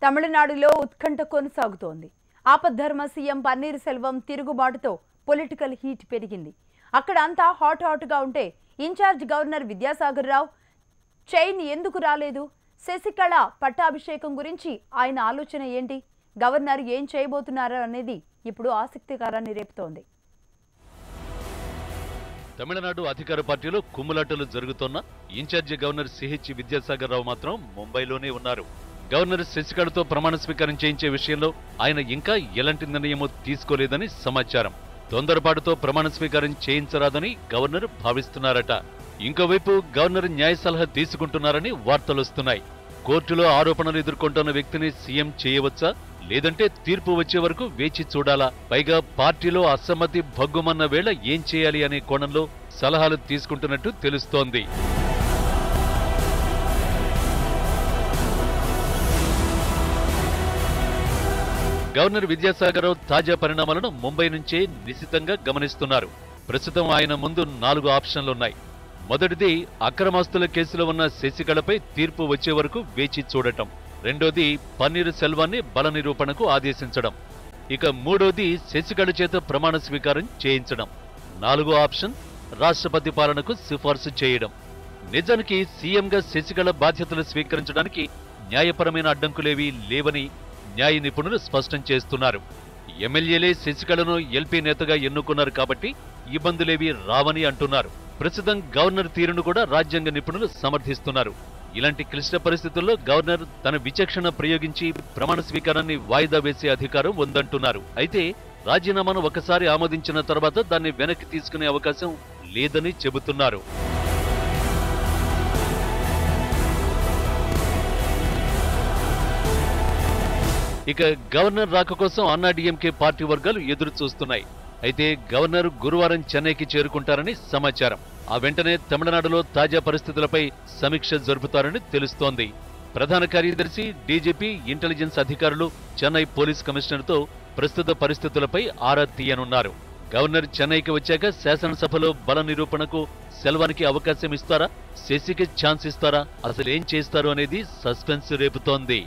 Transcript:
తమిళనాడులో ఉత్కంఠ కొనసాగుతోంది. ఆపద్ధర్మ సీఎం పన్నీర్ సెల్వం తిరుగుబాటుతో పొలిటికల్ హీట్ పెరిగింది. అక్కడ అంతా హాట్గా ఉంటే ఇన్ఛార్జ్ గవర్నర్ విద్యాసాగర్ రావు చైన్ ఎందుకు రాలేదు? శశికళ పట్టాభిషేకం గురించి ఆయన ఆలోచన ఏంటి? గవర్నర్ ఏం చేయబోతున్నారు అనేది ఇప్పుడు ఆసక్తికరాన్ని రేపుతోంది. తమిళనాడు అధికార పార్టీలో కుమ్ములాటలు జరుగుతున్న incharge governor CH Vidyasagar Rao మాత్రం ముంబైలోనే ఉన్నారు. గవర్నర్ శశికళతో ప్రమాణ స్వీకారం చేయించే విషయంలో ఆయన ఇంకా ఎలాంటి నిర్ణయమూ తీసుకోలేదని సమాచారం. తొందరపాటుతో ప్రమాణ స్వీకారం చేయించరాదని గవర్నర్ భావిస్తున్నారట. ఇంకోవైపు గవర్నర్ న్యాయ సలహా తీసుకుంటున్నారని వార్తలొస్తున్నాయి. కోర్టులో ఆరోపణలు ఎదుర్కొంటున్న వ్యక్తిని సీఎం చేయవచ్చా, లేదంటే తీర్పు వచ్చే వరకు వేచి చూడాలా? పైగా పార్టీలో అసమ్మతి భగ్గుమన్న వేళ ఏం చేయాలి అనే కోణంలో సలహాలు తీసుకుంటున్నట్టు తెలుస్తోంది. గవర్నర్ విద్యాసాగర్ రావు తాజా పరిణామాలను ముంబై నుంచే నిశితంగా గమనిస్తున్నారు. ప్రస్తుతం ఆయన ముందు 4 ఆప్షన్లున్నాయి. మొదటిది అక్రమాస్తుల కేసులో ఉన్న శశికళపై తీర్పు వచ్చే వరకు వేచి చూడటం. రెండోది పన్నీరు సెల్వాన్ని బల నిరూపణకు ఆదేశించడం. ఇక మూడోది శశికళ చేత ప్రమాణ స్వీకారం చేయించడం. 4వ ఆప్షన్ రాష్ట్రపతి పాలనకు సిఫార్సు చేయడం. నిజానికి సీఎంగా శశికళ బాధ్యతలు స్వీకరించడానికి న్యాయపరమైన అడ్డంకులేవీ లేవని న్యాయ నిపుణులు స్పష్టం చేస్తున్నారు. ఎమ్మెల్యేలే శశికళను ఎల్పీ నేతగా ఎన్నుకున్నారు కాబట్టి ఇబ్బందులేవీ రావని అంటున్నారు. ప్రస్తుతం గవర్నర్ తీరును కూడా రాజ్యాంగ నిపుణులు సమర్థిస్తున్నారు. ఇలాంటి క్లిష్ట పరిస్థితుల్లో గవర్నర్ తన విచక్షణ ప్రయోగించి ప్రమాణ స్వీకారాన్ని వాయిదా వేసే అధికారం ఉందంటున్నారు. అయితే రాజీనామాను ఒకసారి ఆమోదించిన తర్వాత దాన్ని వెనక్కి తీసుకునే అవకాశం లేదని చెబుతున్నారు. ఇక గవర్నర్ రాక కోసం అన్నాడీఎంకే పార్టీ వర్గాలు ఎదురు చూస్తున్నాయి. అయితే గవర్నర్ గురువారం చెన్నైకి చేరుకుంటారని సమాచారం. ఆ వెంటనే తమిళనాడులో తాజా పరిస్థితులపై సమీక్ష జరుపుతారని తెలుస్తోంది. ప్రధాన కార్యదర్శి, డీజీపీ, ఇంటెలిజెన్స్ అధికారులు చెన్నై పోలీస్ కమిషనర్తో ప్రస్తుత పరిస్థితులపై ఆరా తీయనున్నారు. గవర్నర్ చెన్నైకి వచ్చాక శాసనసభలో బల నిరూపణకు సెల్వానికి అవకాశం ఇస్తారా, శశికి ఛాన్స్ ఇస్తారా, అసలేం చేస్తారు అనేది సస్పెన్స్ రేపుతోంది.